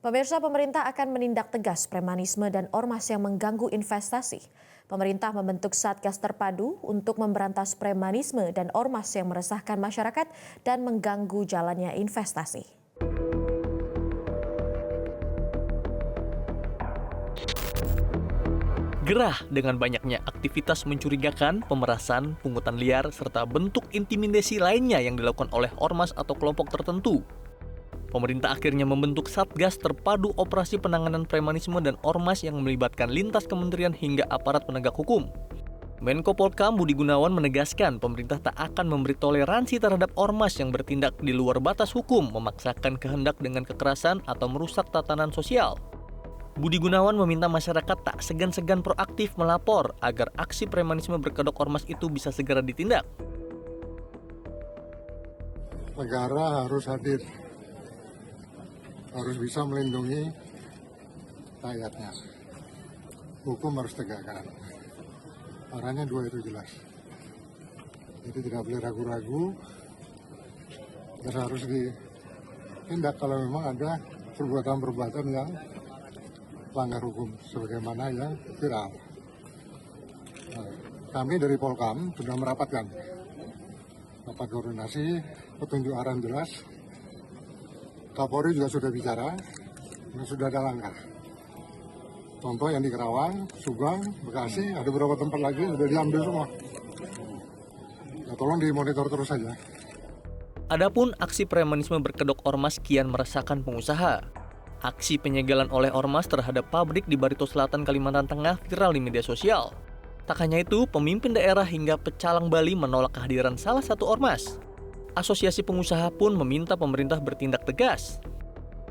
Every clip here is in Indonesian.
Pemirsa, pemerintah akan menindak tegas premanisme dan ormas yang mengganggu investasi. Pemerintah membentuk Satgas Terpadu untuk memberantas premanisme dan ormas yang meresahkan masyarakat dan mengganggu jalannya investasi. Gerah dengan banyaknya aktivitas mencurigakan, pemerasan, pungutan liar, serta bentuk intimidasi lainnya yang dilakukan oleh ormas atau kelompok tertentu. Pemerintah akhirnya membentuk Satgas Terpadu Operasi Penanganan Premanisme dan Ormas yang melibatkan lintas kementerian hingga aparat penegak hukum. Menko Polhukam Budi Gunawan menegaskan pemerintah tak akan memberi toleransi terhadap ormas yang bertindak di luar batas hukum, memaksakan kehendak dengan kekerasan atau merusak tatanan sosial. Budi Gunawan meminta masyarakat tak segan-segan proaktif melapor agar aksi premanisme berkedok ormas itu bisa segera ditindak. Negara harus hadir, harus bisa melindungi rakyatnya. Hukum harus tegakkan. Arahnya dua itu jelas. Jadi tidak boleh ragu-ragu dan harus ditindak kalau memang ada perbuatan-perbuatan yang langgar hukum sebagaimana yang viral. Kami dari Polhukam sudah merapatkan rapat koordinasi, petunjuk arahan jelas. Kapolri juga sudah bicara, dan sudah ada langkah. Contoh yang di Kerawang, Subang, Bekasi, ada beberapa tempat lagi sudah diambil semua. Ya, tolong dimonitor terus saja. Adapun aksi premanisme berkedok ormas kian meresahkan pengusaha. Aksi penyegelan oleh ormas terhadap pabrik di Barito Selatan, Kalimantan Tengah viral di media sosial. Tak hanya itu, pemimpin daerah hingga pecalang Bali menolak kehadiran salah satu ormas. Asosiasi pengusaha pun meminta pemerintah bertindak tegas.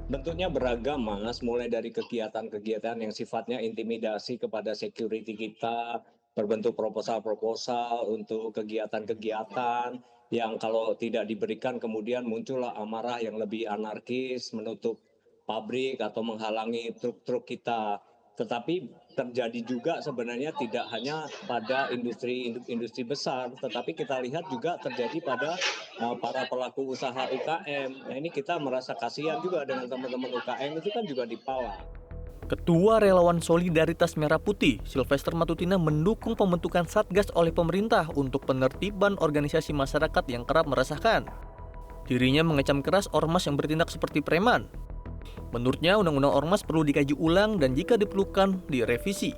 Bentuknya beragam, Mas, mulai dari kegiatan-kegiatan yang sifatnya intimidasi kepada security kita, berbentuk proposal-proposal untuk kegiatan-kegiatan yang kalau tidak diberikan kemudian muncullah amarah yang lebih anarkis, menutup pabrik atau menghalangi truk-truk kita. Tetapi terjadi juga sebenarnya tidak hanya pada industri besar, tetapi kita lihat juga terjadi pada para pelaku usaha UKM. Nah, ini kita merasa kasihan juga dengan teman-teman UKM itu kan juga dipala. Ketua Relawan Solidaritas Merah Putih, Sylvester Matutina, mendukung pembentukan Satgas oleh pemerintah untuk penertiban organisasi masyarakat yang kerap meresahkan. Dirinya mengecam keras ormas yang bertindak seperti preman. Menurutnya, Undang-Undang Ormas perlu dikaji ulang dan jika diperlukan, direvisi.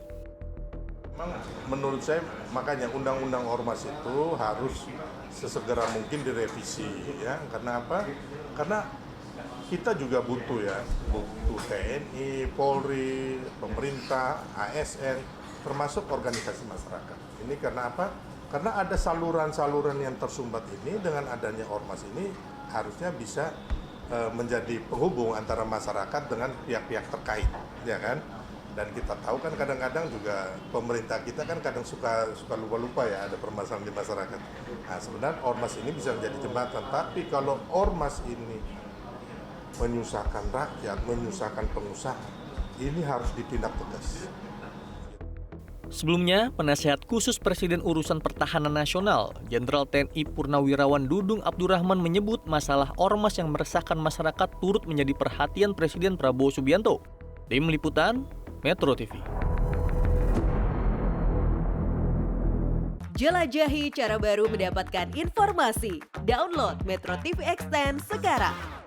Menurut saya, makanya Undang-Undang Ormas itu harus sesegera mungkin direvisi, ya. Karena apa? Karena kita juga butuh TNI, Polri, pemerintah, ASN, termasuk organisasi masyarakat. Ini karena apa? Karena ada saluran-saluran yang tersumbat ini, dengan adanya ormas ini harusnya bisa menjadi penghubung antara masyarakat dengan pihak-pihak terkait, ya kan? Dan kita tahu kan kadang-kadang juga pemerintah kita kan kadang suka lupa-lupa ya, ada permasalahan di masyarakat. Nah, sebenarnya ormas ini bisa menjadi jembatan, tapi kalau ormas ini menyusahkan rakyat, menyusahkan pengusaha, ini harus ditindak tegas. Sebelumnya, Penasehat Khusus Presiden Urusan Pertahanan Nasional, Jenderal TNI Purnawirawan Dudung Abdurrahman menyebut masalah ormas yang meresahkan masyarakat turut menjadi perhatian Presiden Prabowo Subianto. Tim Liputan, Metro TV. Jelajahi cara baru mendapatkan informasi. Download Metro TV Extend sekarang.